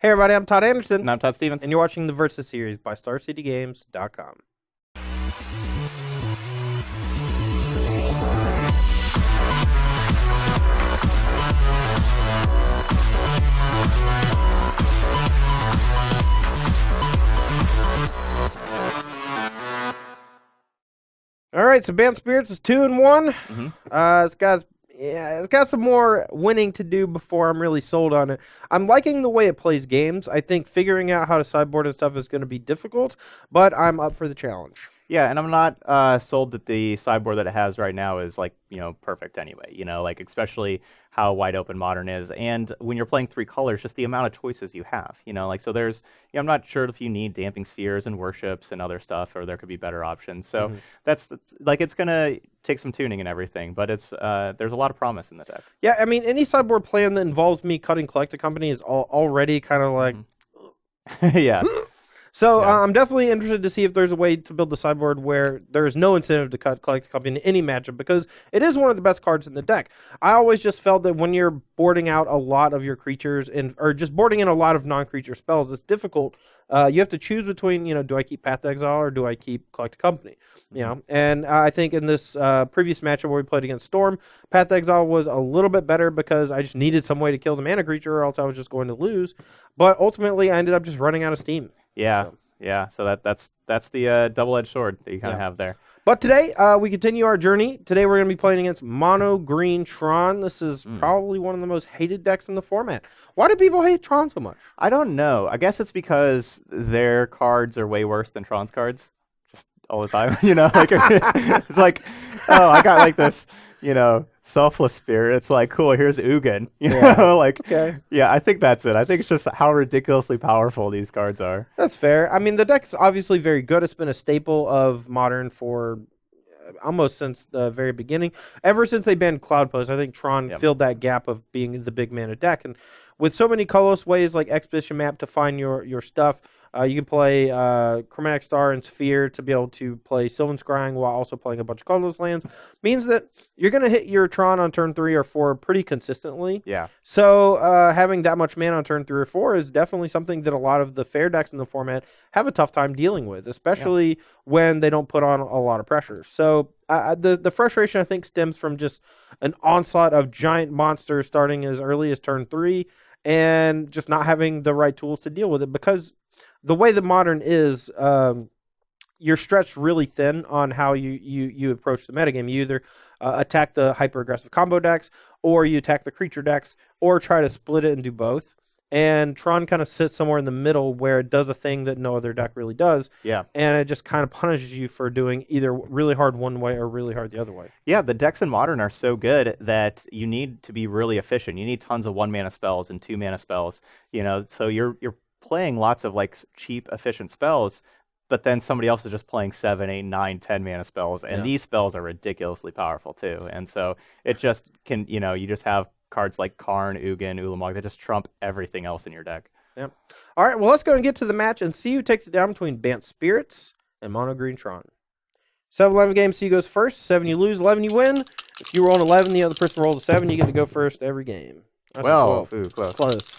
Hey everybody, I'm Todd Anderson. And I'm Todd Stevens. And you're watching the Versus series by StarCityGames.com. All right, so Bant Spirits is 2-1. It's got some more winning to do before I'm really sold on it. I'm liking the way it plays games. I think figuring out how to sideboard and stuff is going to be difficult, but I'm up for the challenge. Yeah, and I'm not sold that the sideboard that it has right now is perfect anyway. Especially how wide open Modern is, and when you're playing three colors, just the amount of choices you have. So there's, I'm not sure if you need Damping Spheres and Worships and other stuff, or there could be better options. So that's it's gonna take some tuning and everything, but it's there's a lot of promise in the deck. Yeah, I mean, any sideboard plan that involves me cutting Collect a Company is already kind of like, yeah. So I'm definitely interested to see if there's a way to build the sideboard where there is no incentive to collect a company in any matchup, because it is one of the best cards in the deck. I always just felt that when you're boarding out a lot of your creatures or just boarding in a lot of non-creature spells, it's difficult. You have to choose between, do I keep Path to Exile or do I keep Collect a Company? And I think in this previous matchup where we played against Storm, Path to Exile was a little bit better because I just needed some way to kill the mana creature, or else I was just going to lose. But ultimately, I ended up just running out of steam. Yeah, So that's the double-edged sword that you kind of have there. But today, we continue our journey. Today, we're going to be playing against Mono Green Tron. This is probably one of the most hated decks in the format. Why do people hate Tron so much? I don't know. I guess it's because their cards are way worse than Tron's cards, just all the time. It's like, oh, I got this, Selfless Spirit. It's like, cool, here's Ugin. Okay. Yeah, I think that's it. I think it's just how ridiculously powerful these cards are. That's fair. I mean, the deck's obviously very good. It's been a staple of Modern for almost since the very beginning. Ever since they banned Cloud Post, I think Tron filled that gap of being the big mana deck. And with so many colorless ways like Expedition Map to find your stuff, you can play Chromatic Star and Sphere to be able to play Sylvan Scrying while also playing a bunch of colorless lands. Means that you're going to hit your Tron on turn 3 or 4 pretty consistently. Yeah. So having that much mana on turn 3 or 4 is definitely something that a lot of the fair decks in the format have a tough time dealing with, especially when they don't put on a lot of pressure. So the frustration, I think, stems from just an onslaught of giant monsters starting as early as turn 3 and just not having the right tools to deal with it, because the way the Modern is, you're stretched really thin on how you approach the metagame. You either attack the hyper-aggressive combo decks, or you attack the creature decks, or try to split it and do both. And Tron kind of sits somewhere in the middle where it does a thing that no other deck really does. Yeah. And it just kind of punishes you for doing either really hard one way or really hard the other way. Yeah, the decks in Modern are so good that you need to be really efficient. You need tons of 1-mana spells and 2-mana spells. So you're playing lots of cheap, efficient spells, but then somebody else is just playing 7, 8, 9, 10-mana spells, and these spells are ridiculously powerful too. And so it just can, you just have cards like Karn, Ugin, Ulamog that just trump everything else in your deck. Yep. All right, well, let's go and get to the match and see who takes it down between Bant Spirits and Mono Green Tron. 7-11 game, C goes first. 7 you lose, 11 you win. If you roll an 11, the other person rolls a 7, you get to go first every game. That's 12. Ooh, close.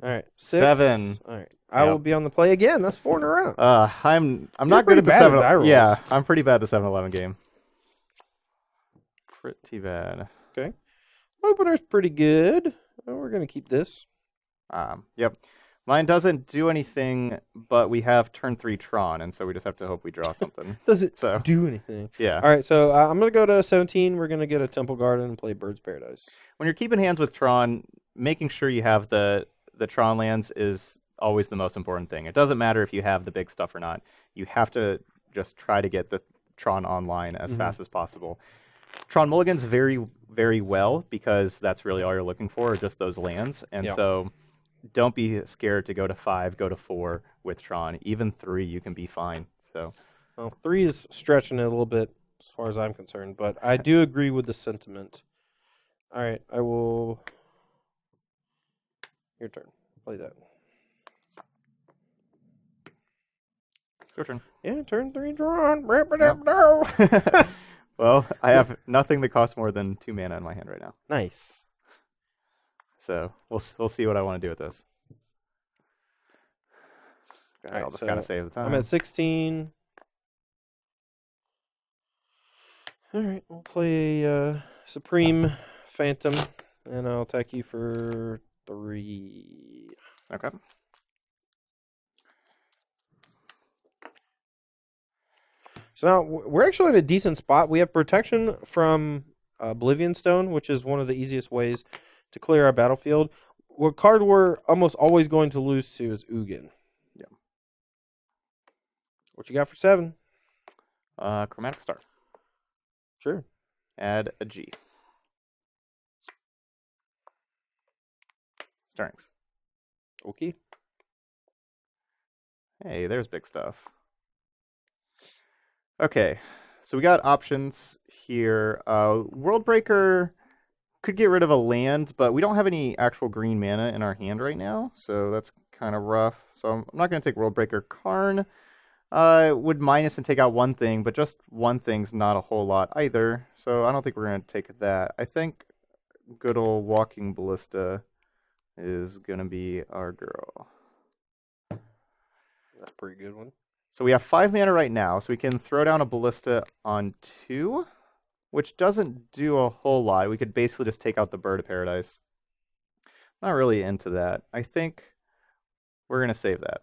All right, 6. 7. All right, I will be on the play again. That's 4 in a row. I'm not good at the 7. Yeah, I'm pretty bad at the 7-11 game. Pretty bad. Okay. Opener's pretty good. We're going to keep this. Yep. Mine doesn't do anything, but we have turn 3 Tron, and so we just have to hope we draw something. Does it do anything? Yeah. All right, so I'm going to go to 17. We're going to get a Temple Garden and play Bird's Paradise. When you're keeping hands with Tron, making sure you have the Tron lands is always the most important thing. It doesn't matter if you have the big stuff or not. You have to just try to get the Tron online as fast as possible. Tron mulligans very, very well, because that's really all you're looking for, are just those lands. And so don't be scared to go to 5, go to 4 with Tron. Even 3, you can be fine. So, well, 3 is stretching it a little bit as far as I'm concerned, but I do agree with the sentiment. All right, I will... Your turn. Play that. Your turn. Yeah, turn 3 Tron. Well, I have nothing that costs more than 2 mana in my hand right now. Nice. So we'll see what I want to do with this. All All right, right, I'll just so kind of save the time. I'm at 16. All right, we'll play a Supreme Phantom, and I'll attack you for 3. Okay. So now we're actually in a decent spot. We have protection from Oblivion Stone, which is one of the easiest ways to clear our battlefield. What card we're almost always going to lose to is Ugin. Yeah. What you got for 7? Chromatic Star. Sure. Add a G. Stirrings. Okay. Hey, there's big stuff. Okay, so we got options here. Worldbreaker could get rid of a land, but we don't have any actual green mana in our hand right now, so that's kind of rough. So I'm not going to take Worldbreaker. Karn would minus and take out one thing, but just one thing's not a whole lot either, so I don't think we're going to take that. I think good old Walking Ballista is going to be our girl. That's a pretty good one. So we have 5 mana right now, so we can throw down a Ballista on 2, which doesn't do a whole lot. We could basically just take out the Bird of Paradise. Not really into that. I think we're going to save that.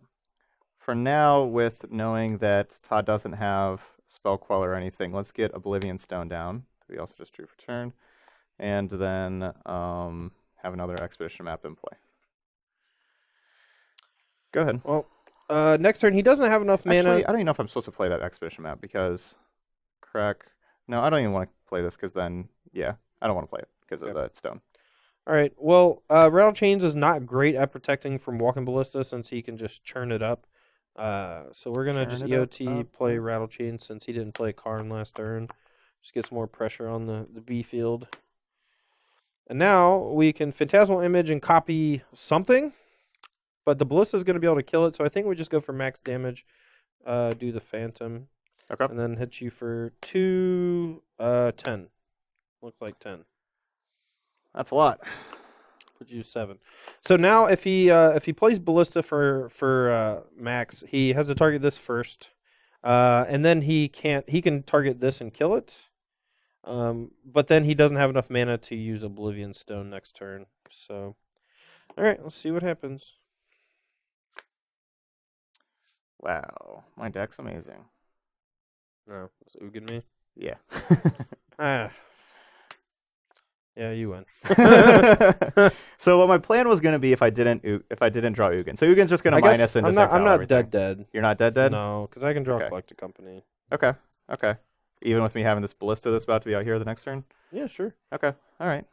For now, with knowing that Todd doesn't have Spell Quell or anything, let's get Oblivion Stone down. We also just drew for turn. And then have another Expedition map in play. Go ahead. Well, next turn, he doesn't have enough mana. Actually, I don't even know if I'm supposed to play that Expedition map because No, I don't even want to play this because then, yeah, I don't want to play it because of the stone. All right. Well, Rattle Chains is not great at protecting from Walking Ballista since he can just churn it up. So we're going to just EOT play Rattle Chains since he didn't play Karn last turn. Just get some more pressure on the B field. And now we can Phantasmal Image and copy something. But the Ballista is going to be able to kill it, so I think we just go for max damage. Do the Phantom. Okay. And then hit you for 2, 10. Look like 10. That's a lot. Put you 7. So now if he plays Ballista for max, he has to target this first. And then he can target this and kill it. But then he doesn't have enough mana to use Oblivion Stone next turn. So alright, let's see what happens. Wow, my deck's amazing. No, it's Ugin me. Yeah. Yeah, you win. So what my plan was going to be if I didn't draw Ugin. So Ugin's just going to minus and just exile I'm not everything. dead. You're not dead? No, because I can draw Collected Company. Okay. Even with me having this Ballista that's about to be out here the next turn? Yeah, sure. Okay. All right.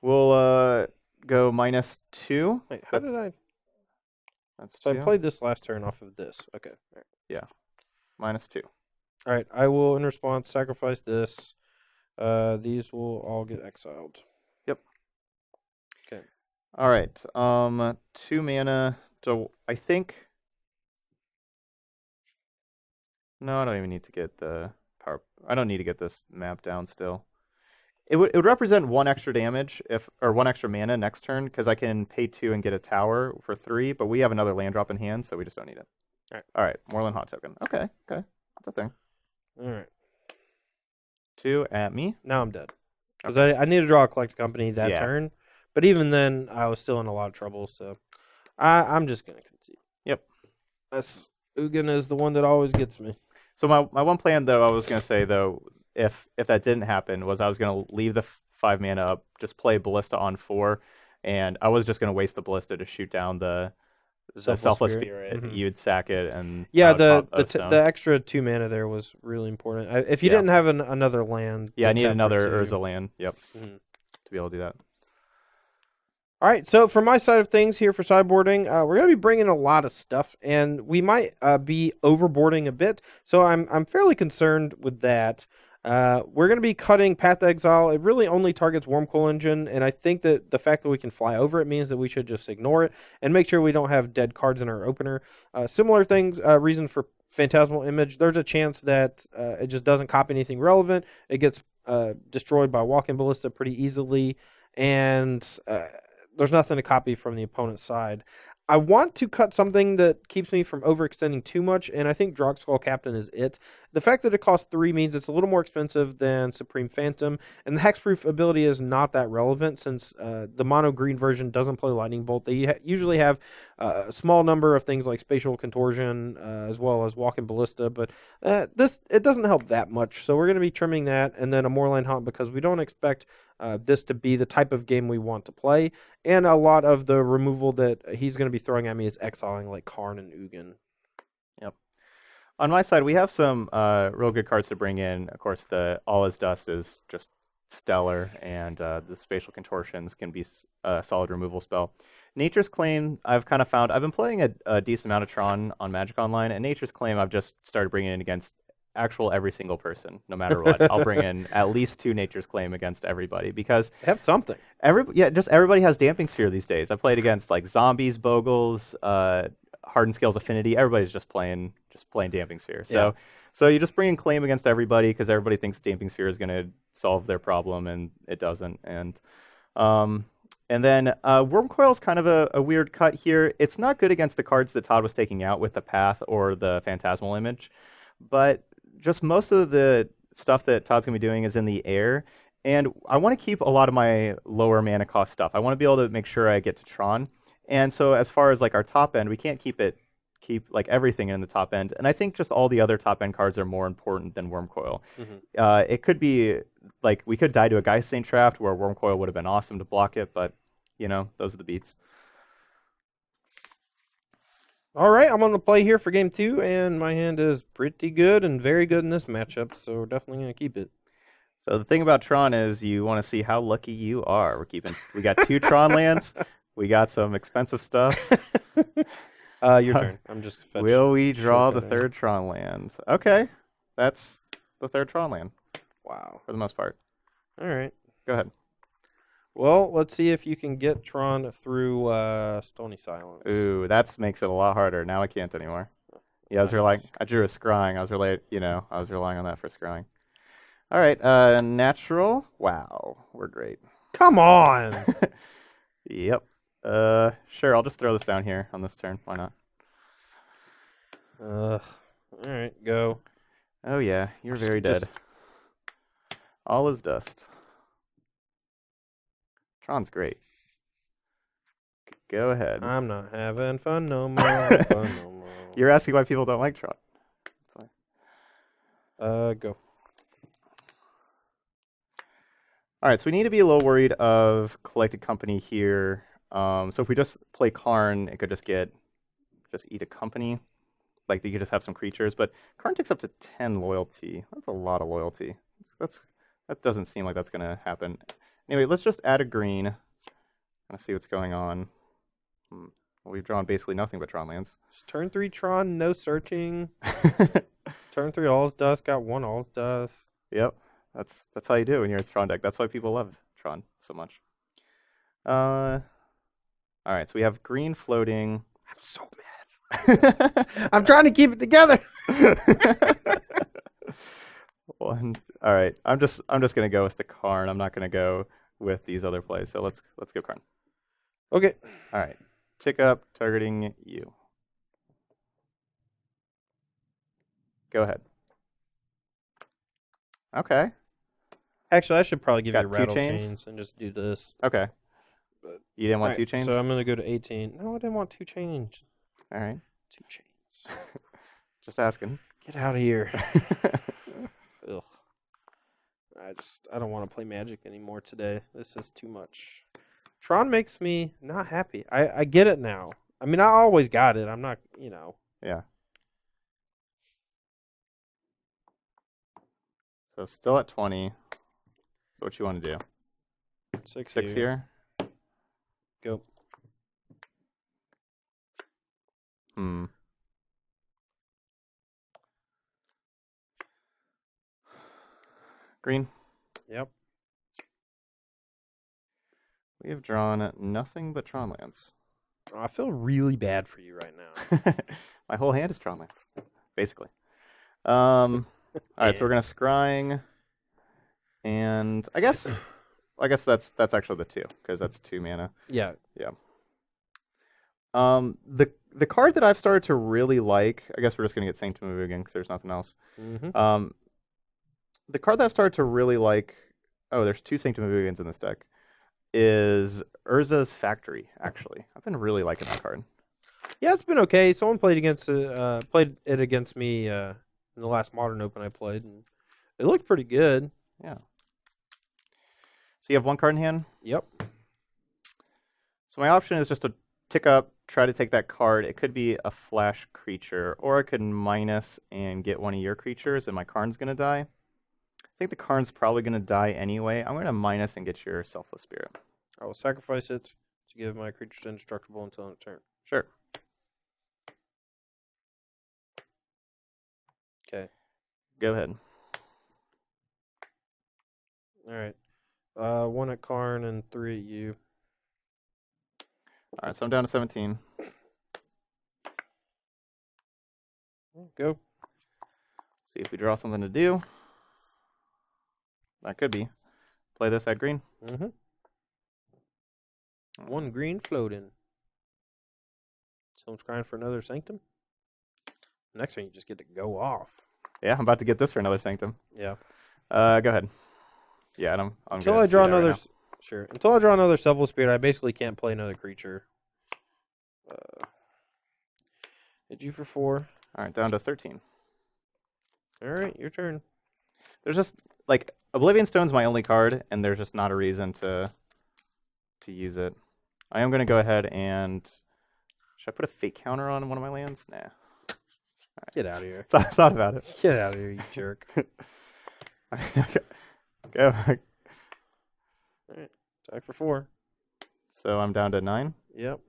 We'll go -2. Wait, how did I? That's So 2. I played this last turn off of this. Okay. All right. Yeah. -2. All right. I will, in response, sacrifice this. These will all get exiled. Yep. Okay. All right. 2 mana. So I think. No, I don't even need to get the power. I don't need to get this map down still. It would represent 1 extra damage or 1 extra mana next turn because I can pay 2 and get a tower for 3, but we have another land drop in hand, so we just don't need it. All right. Moreland Hot Token. Okay. That's a thing. All right. 2 at me. Now I'm dead. Because I need to draw a Collected Company that turn. But even then, I was still in a lot of trouble, so I'm just going to concede. Yep. Ugin is the one that always gets me. So my one plan, though, I was going to say, though, if that didn't happen, was I was going to leave the 5 mana up, just play Ballista on 4, and I was just going to waste the Ballista to shoot down the Selfless Spirit. Mm-hmm. You'd sack it, and the extra 2 mana there was really important. If you didn't have another land, I need another Urza land. Yep, to be able to do that. All right, so from my side of things here for sideboarding, we're going to be bringing a lot of stuff, and we might be overboarding a bit. So I'm fairly concerned with that. We're going to be cutting Path to Exile. It really only targets Wormcoil Engine, and I think that the fact that we can fly over it means that we should just ignore it and make sure we don't have dead cards in our opener. Similar things, reason for Phantasmal Image, there's a chance that it just doesn't copy anything relevant. It gets destroyed by Walking Ballista pretty easily, and there's nothing to copy from the opponent's side. I want to cut something that keeps me from overextending too much, and I think Drogskull Captain is it. The fact that it costs 3 means it's a little more expensive than Supreme Phantom, and the hexproof ability is not that relevant since the mono green version doesn't play Lightning Bolt. They usually have a small number of things like Spatial Contortion as well as Walking Ballista, but it doesn't help that much. So we're going to be trimming that, and then a Moorland Hunt because we don't expect this to be the type of game we want to play. And a lot of the removal that he's going to be throwing at me is exiling like Karn and Ugin. Yep. On my side, we have some real good cards to bring in. Of course, the All Is Dust is just stellar, and the Spatial Contortions can be a solid removal spell. Nature's Claim, I've kind of found, I've been playing a decent amount of Tron on Magic Online, and Nature's Claim I've just started bringing in against every single person, no matter what. I'll bring in at least 2 Nature's Claim against everybody because Have something. just everybody has Damping Sphere these days. I played against like Zombies, Bogles, Hardened Scales Affinity. Everybody's just playing Damping Sphere. So you just bring in Claim against everybody because everybody thinks Damping Sphere is going to solve their problem, and it doesn't. And then Wormcoil is kind of a weird cut here. It's not good against the cards that Todd was taking out with the Path or the Phantasmal Image, but just most of the stuff that Todd's going to be doing is in the air, and I want to keep a lot of my lower mana cost stuff. I want to be able to make sure I get to Tron, and so as far as like our top end, we can't keep like everything in the top end, and I think just all the other top end cards are more important than Wormcoil. It could be like we could die to a Geist Saint Draft where Wormcoil would have been awesome to block it, but those are the beats. All right, I'm on the play here for game 2, and my hand is pretty good and very good in this matchup, so we're definitely going to keep it. So the thing about Tron is you want to see how lucky you are. We got 2 Tron lands. We got some expensive stuff. Your turn. I'm just Will we draw the 3rd Tron land? Okay, that's the 3rd Tron land. Wow. For the most part. All right. Go ahead. Well, let's see if you can get Tron through Stony Silence. Ooh, that makes it a lot harder. Now I can't anymore. Yeah, I drew a scrying. I was relying on that for scrying. All right, natural. Wow, we're great. Come on. Yep. Sure, I'll just throw this down here on this turn. Why not? All right, go. Oh yeah, you're very dead. All Is Dust. Tron's great. Go ahead. I'm not having fun no more. You're asking why people don't like Tron. That's why. Go. All right, so we need to be a little worried of Collected Company here. So if we just play Karn, it could just eat a company. Like you could just have some creatures, but Karn takes up to 10 loyalty. That's a lot of loyalty. That doesn't seem like that's gonna happen. Anyway, let's just add a green. Let's see what's going on. Well, we've drawn basically nothing but Tron lands. Just turn 3 Tron, no searching. Turn 3 All's Dust, got 1 All's Dust. Yep, that's how you do when you're a Tron deck. That's why people love Tron so much. All right, so we have green floating. I'm so mad. I'm trying to keep it together. All right, I'm just gonna go with the Karn. I'm not gonna go with these other plays. So let's go Karn. Okay. All right, tick up, targeting you. Go ahead. Okay. Actually, I should probably give Got you rattle 2 chains? chains and just do this. Okay. But, you didn't want 2 chains? So I'm gonna go to 18. No, I didn't want 2 chains. All right. 2 chains. Just asking. Get out of here. Ugh. I don't want to play Magic anymore today. This is too much. Tron makes me not happy. I get it now. I mean, I always got it. I'm not, Yeah. So still at 20. So what you want to do? 6 here. Go. Green. Yep. We have drawn nothing but Tron lands. Oh, I feel really bad for you right now. My whole hand is Tron lands, basically. All right, so we're gonna scrying, and I guess I guess that's actually the 2 because that's 2 mana. Yeah. Yeah. The card that I've started to really like, I guess we're just gonna get Sanctum of again because there's nothing else. Mm-hmm. The card that I've started to really like, oh, there's 2 Sanctum of Ugins in this deck, is Urza's Factory. Actually, I've been really liking that card. Yeah, it's been okay. Someone played it against me in the last Modern Open I played, and it looked pretty good. Yeah. So you have 1 card in hand. Yep. So my option is just to tick up, try to take that card. It could be a flash creature, or I could minus and get one of your creatures, and my Karn's gonna die. I think the Karn's probably gonna die anyway. I'm gonna minus and get your Selfless Spirit. I will sacrifice it to give my creatures indestructible until end of turn. Sure. Okay. Go ahead. All right. 1 at Karn and 3 at you. All right, so I'm down to 17. Go. See if we draw something to do. That could be. Play this at green. Mm-hmm. 1 green floating. Someone's crying for another Sanctum. Next one, you just get to go off. Yeah, I'm about to get this for another Sanctum. Yeah. Go ahead. Yeah, and I'm Until gonna I draw see that right another. now. Sure. Until I draw another Selfless Spirit, I basically can't play another creature. Hit you for 4. All right, down to 13. All right, your turn. There's just like Oblivion Stone's my only card, and there's just not a reason to use it. I am gonna go ahead and should I put a fate counter on one of my lands? Nah. Get out of here. Thought about it. Get out of here, you jerk. Go. All right, attack for 4. So I'm down to 9. Yep.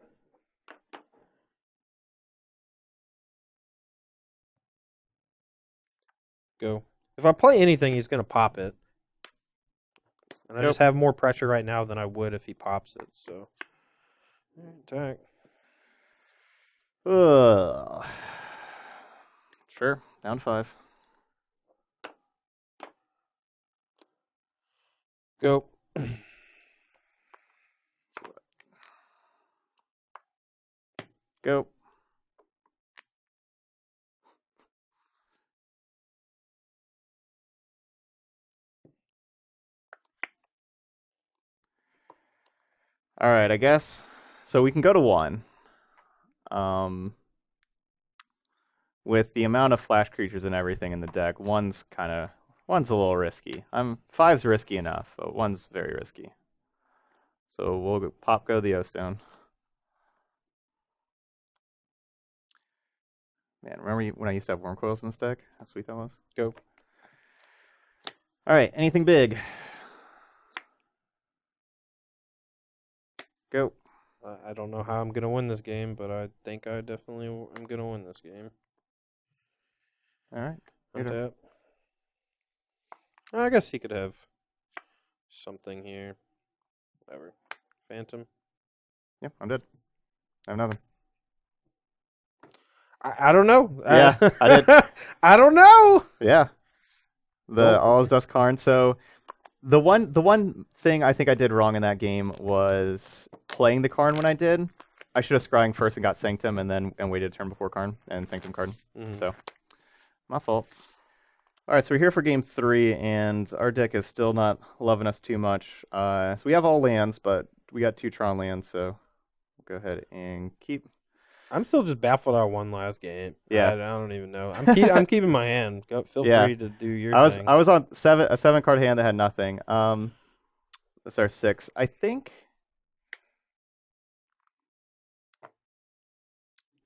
Go. If I play anything, he's gonna pop it, and I Yep. just have more pressure right now than I would if he pops it. So, attack. Ugh. Sure, down 5. Go. Go. All right, I guess. So we can go to 1. With the amount of flash creatures and everything in the deck, one's a little risky. 5's risky enough, but 1's very risky. So we'll go the O-Stone. Man, remember when I used to have Worm Coils in this deck? How sweet that was. Go. All right, anything big? Go. I don't know how I'm gonna win this game, but I think I definitely am gonna win this game. All right. Untap. I guess he could have something here. Whatever. Phantom. Yep, I'm dead. I have nothing. I don't know. Yeah, I did. I don't know. Yeah. The All is Dust Karn. So the one thing I think I did wrong in that game was playing the Karn when I did. I should have scrying first and got Sanctum and waited a turn before Karn and Sanctum card. Mm-hmm. So my fault. All right, so we're here for game 3, and our deck is still not loving us too much. So we have all lands, but we got 2 Tron lands, so we'll go ahead and keep. I'm still just baffled I won last game. Yeah. I don't even know. I'm keeping my hand. Feel Yeah. free to do your thing. I was on a 7-card hand that had nothing. That's our 6. I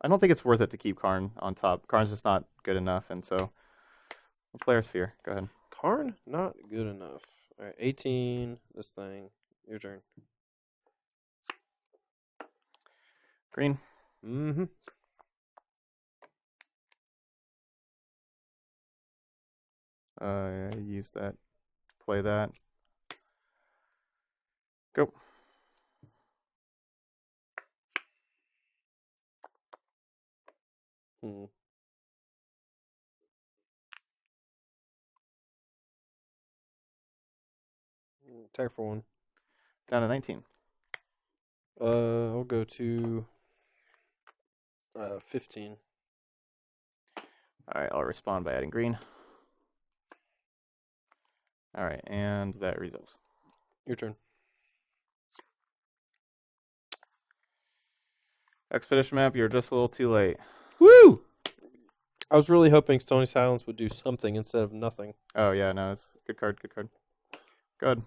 don't think it's worth it to keep Karn on top. Karn's just not good enough, and so we'll play our Sphere. Go ahead. Karn, not good enough. All right, 18. This thing. Your turn. Green. Mm-hmm. Use that. Play that. Go. Attack for 1. Down to 19. I'll go to 15. All right, I'll respond by adding green. All right, and that resolves. Your turn. Expedition map, you're just a little too late. Woo! I was really hoping Stony Silence would do something instead of nothing. Oh, yeah, no, it's good card, good card. Good.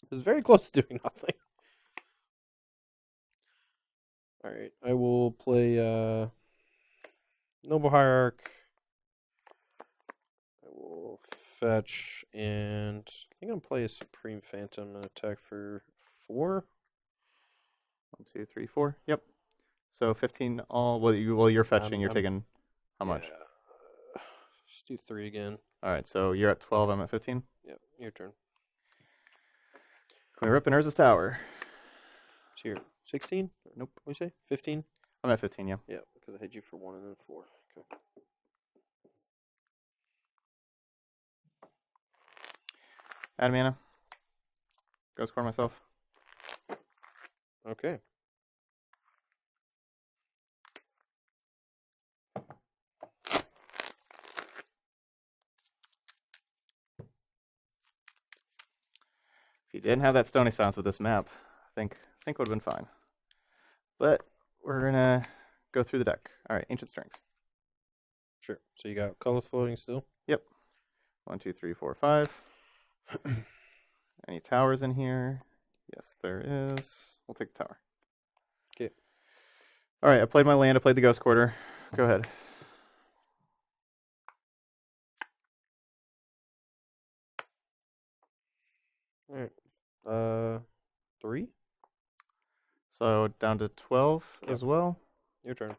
It was very close to doing nothing. All right, I will play Noble Hierarch. I will fetch, and I think I'm gonna play a Supreme Phantom and attack for 4. 1, 2, 3, 4. Yep. So 15 all. Well, you're fetching. You're taking how much? Just do 3 again. All right, so you're at 12. I'm at 15. Yep, your turn. Can we rip an Urza's Tower? It's here. 16? Nope. What do you say? 15? I'm at 15, yeah. Yeah, because I hit you for 1 and then 4. Okay. Add mana. Go score myself. Okay. If you didn't have that Stony Silence with this map, I think would have been fine. But we're gonna go through the deck. All right, Ancient Strings. Sure. So you got colors floating still? Yep. 1, 2, 3, 4, 5. Any towers in here? Yes, there is. We'll take the tower. Okay. All right, I played my land. I played the Ghost Quarter. Go ahead. All right. 3? So down to 12 as well. Your turn.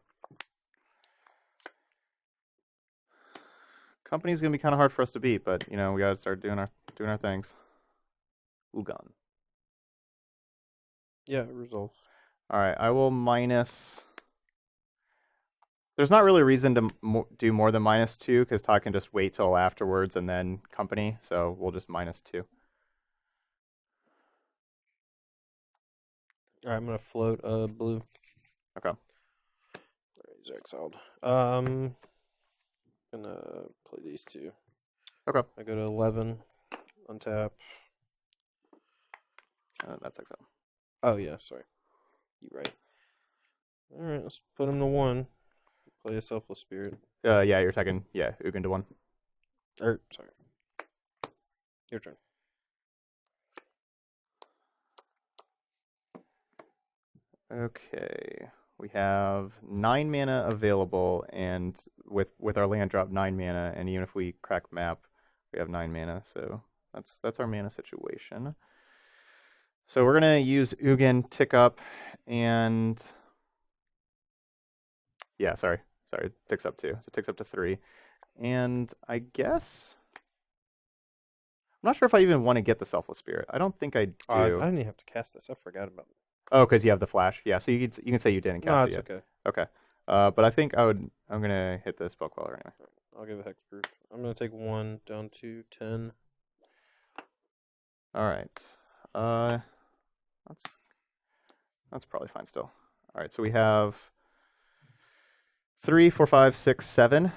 Company's gonna be kind of hard for us to beat, but we gotta start doing our things. Ugan. Yeah, it resolves. All right, I will minus. There's not really a reason to do more than -2 because Todd can just wait till afterwards and then company. So we'll just -2. All right, I'm gonna float blue. Okay. All right, he's exiled. Gonna play these 2. Okay. I go to 11, untap. That's exile. Oh yeah, sorry. You're right. All right, let's put him to 1. Play a Selfless Spirit. Yeah, you're attacking. Yeah, Ugin to 1. Sorry. Your turn. Okay. We have 9 mana available, and with our land drop 9 mana, and even if we crack map, we have 9 mana. So that's our mana situation. So we're gonna use Ugin tick up, and yeah, sorry, it ticks up 2. So it ticks up to 3, and I guess I'm not sure if I even want to get the Selfless Spirit. I don't think I do. I didn't even have to cast this. I forgot about it. Oh, because you have the flash. Yeah, so you can say you didn't cast it's it yet. okay. Okay. But I think I'm gonna hit the spell queller anyway. I'll give a hexproof. I'm gonna take 1 down to 10. All right. That's probably fine still. All right, so we have 3, 4, 5, 6, 7.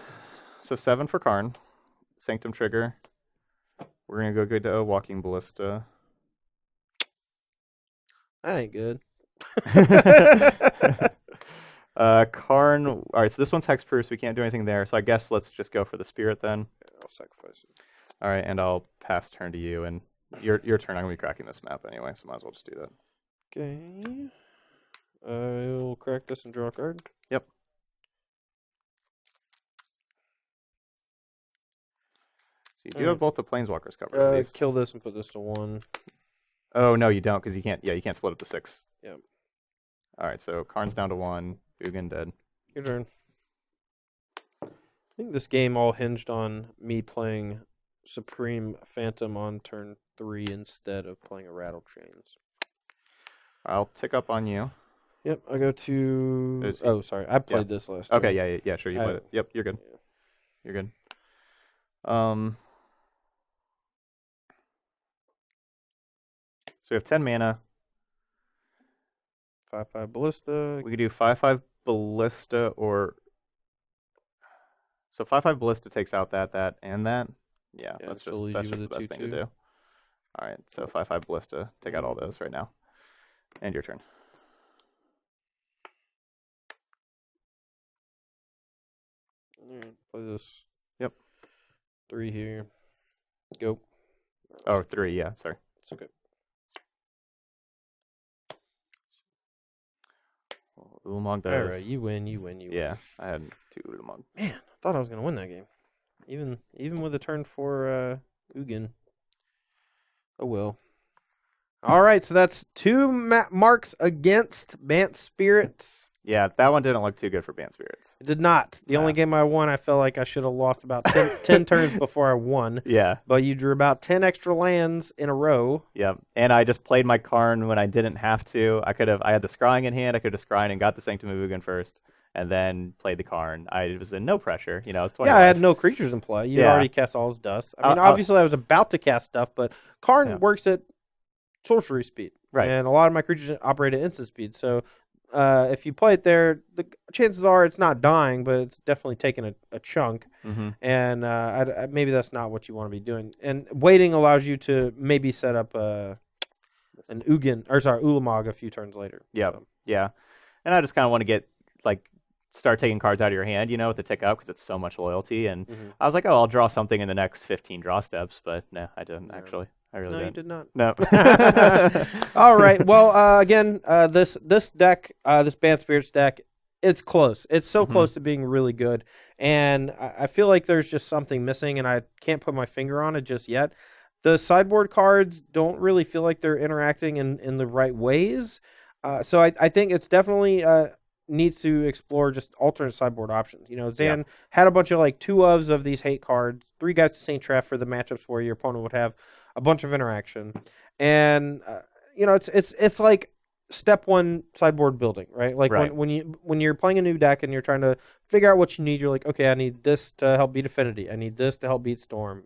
So 7 for Karn. Sanctum trigger. We're gonna go good to Walking Ballista. That ain't good. Karn. All right, so this one's hexproof, so we can't do anything there. So I guess let's just go for the spirit then. Yeah, I'll sacrifice it. All right, and I'll pass turn to you, and your turn. I'm gonna be cracking this map anyway, so might as well just do that. Okay. I'll crack this and draw a card. Yep. So you do have both the planeswalkers covered. At least. Kill this and put this to 1. Oh no, you don't, because you can't. Yeah, you can't split up to 6. Yep. All right, so Karn's down to 1. Ugin dead. Your turn. I think this game all hinged on me playing Supreme Phantom on turn 3 instead of playing a Rattle Chains. I'll tick up on you. Yep, I go to. Oh, sorry, I played this last. Okay, turn. yeah, sure, you played it. Yep, you're good. Yeah. You're good. So we have 10 mana. 5/5 Ballista. We could do 5/5 Ballista or... So 5/5 Ballista takes out that, and that. Yeah, Yeah, that's so just leaves that's you just the with a best thing to 2/2. do. All right, so 5/5 Ballista, take out all those right now. And your turn. All right, play this. Yep. 3 here. Go. Oh, 3, yeah, sorry. It's okay. Ulamog does. All right, you win. Yeah, I had 2 Ulamog. Man, I thought I was gonna win that game. Even with a turn for Ugin. Oh well. All right, so that's 2 marks against Bant Spirits. Yeah, that one didn't look too good for Bant Spirits. It did not. The only game I won, I felt like I should have lost about 10 turns before I won. Yeah. But you drew about 10 extra lands in a row. Yeah, and I just played my Karn when I didn't have to. I had the Scrying in hand. I could have Scrying and got the Sanctum of Ugin first, and then played the Karn. I was in no pressure. You know, it was 20. Yeah, I had no creatures in play. You already cast all his dust. I mean, obviously I was about to cast stuff, but Karn works at sorcery speed. Right. And a lot of my creatures operate at instant speed. So if you play it there, the chances are it's not dying, but it's definitely taking a chunk. Mm-hmm. And maybe that's not what you want to be doing. And waiting allows you to maybe set up an Ulamog a few turns later. Yeah, so. Yeah. And I just kind of want to start taking cards out of your hand, with the tick up, because it's so much loyalty. And I was like, oh, I'll draw something in the next 15 draw steps, but no, I didn't actually. I really didn't. You did not. No. All right. Well, again, this deck, this Bant Spirits deck, it's close. It's so close to being really good, and I feel like there's just something missing, and I can't put my finger on it just yet. The sideboard cards don't really feel like they're interacting in the right ways, so I think it's definitely needs to explore just alternate sideboard options. Zan had a bunch of 2 of these hate cards, 3 guys to Saint Treff for the matchups where your opponent would have a bunch of interaction, and it's like step 1 sideboard building, right? Like right. when you're playing a new deck and you're trying to figure out what you need, you're like, okay, I need this to help beat Affinity, I need this to help beat Storm,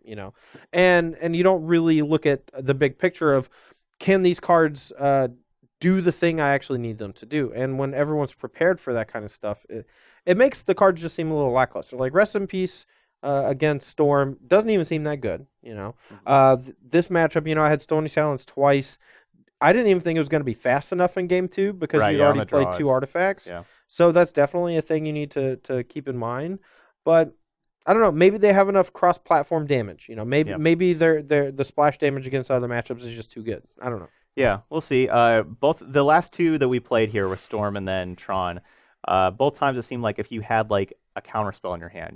and you don't really look at the big picture of, can these cards do the thing I actually need them to do? And when everyone's prepared for that kind of stuff, it makes the cards just seem a little lackluster. Like Rest in Peace against Storm doesn't even seem that good. This matchup, I had Stony Silence twice. I didn't even think it was going to be fast enough in game 2 because you'd already played 2 artifacts. Yeah. So that's definitely a thing you need to keep in mind. But I don't know. Maybe they have enough cross-platform damage. Maybe the splash damage against other matchups is just too good. I don't know. Yeah, we'll see. Both the last 2 that we played here with Storm and then Tron, both times it seemed like if you had a counterspell in your hand,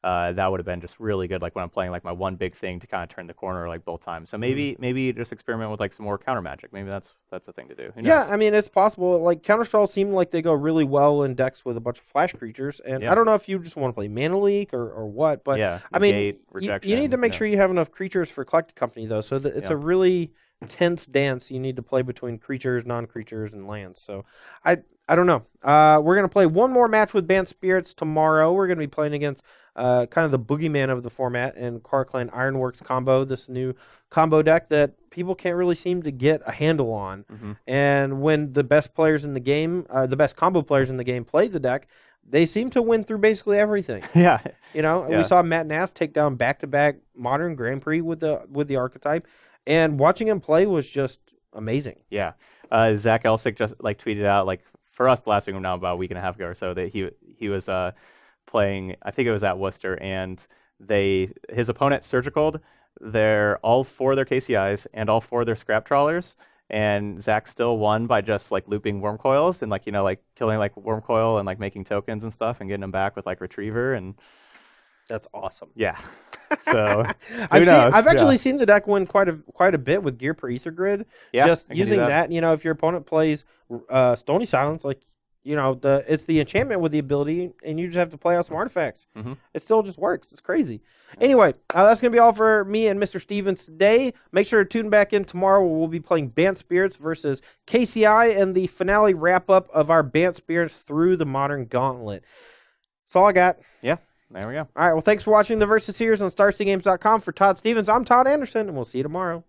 that would have been just really good. Like when I'm playing my one big thing to kind of turn the corner both times. So maybe just experiment with some more counter magic. Maybe that's a thing to do. Yeah, I mean it's possible. Counterspells seem like they go really well in decks with a bunch of flash creatures, and I don't know if you just want to play Mana Leak or what, but I mean you need to make sure you have enough creatures for Collected Company though, so that it's a really tense dance you need to play between creatures, non-creatures, and lands. So I don't know. We're gonna play one more match with Bant Spirits tomorrow. We're gonna be playing against kind of the boogeyman of the format and Clan Ironworks combo, this new combo deck that people can't really seem to get a handle on. And when the best players in the game, the best combo players in the game play the deck, they seem to win through basically everything. Yeah. We saw Matt Nass take down back-to-back Modern Grand Prix with the archetype, and watching him play was just amazing. Yeah. Zach Elsick just tweeted out for us last week, now about a week and a half ago or so, that he was playing, I think it was at Worcester, and his opponent surgicaled all 4 of their KCIs and all 4 of their scrap trawlers, and Zach still won by just looping worm coils and killing worm coil and making tokens and stuff and getting them back with retriever, and that's awesome. Yeah. So I've actually seen the deck win quite a bit with Gear per Ether Grid. Yeah, just using that. If your opponent plays Stony Silence, it's the enchantment with the ability, and you just have to play out some artifacts. It still just works. It's crazy. Anyway, that's going to be all for me and Mr. Stevens today. Make sure to tune back in tomorrow where we'll be playing Bant Spirits versus KCI and the finale wrap-up of our Bant Spirits through the Modern Gauntlet. That's all I got. Yeah, there we go. All right, well, thanks for watching the Versus Series on StarCityGames.com. For Todd Stevens, I'm Todd Anderson, and we'll see you tomorrow.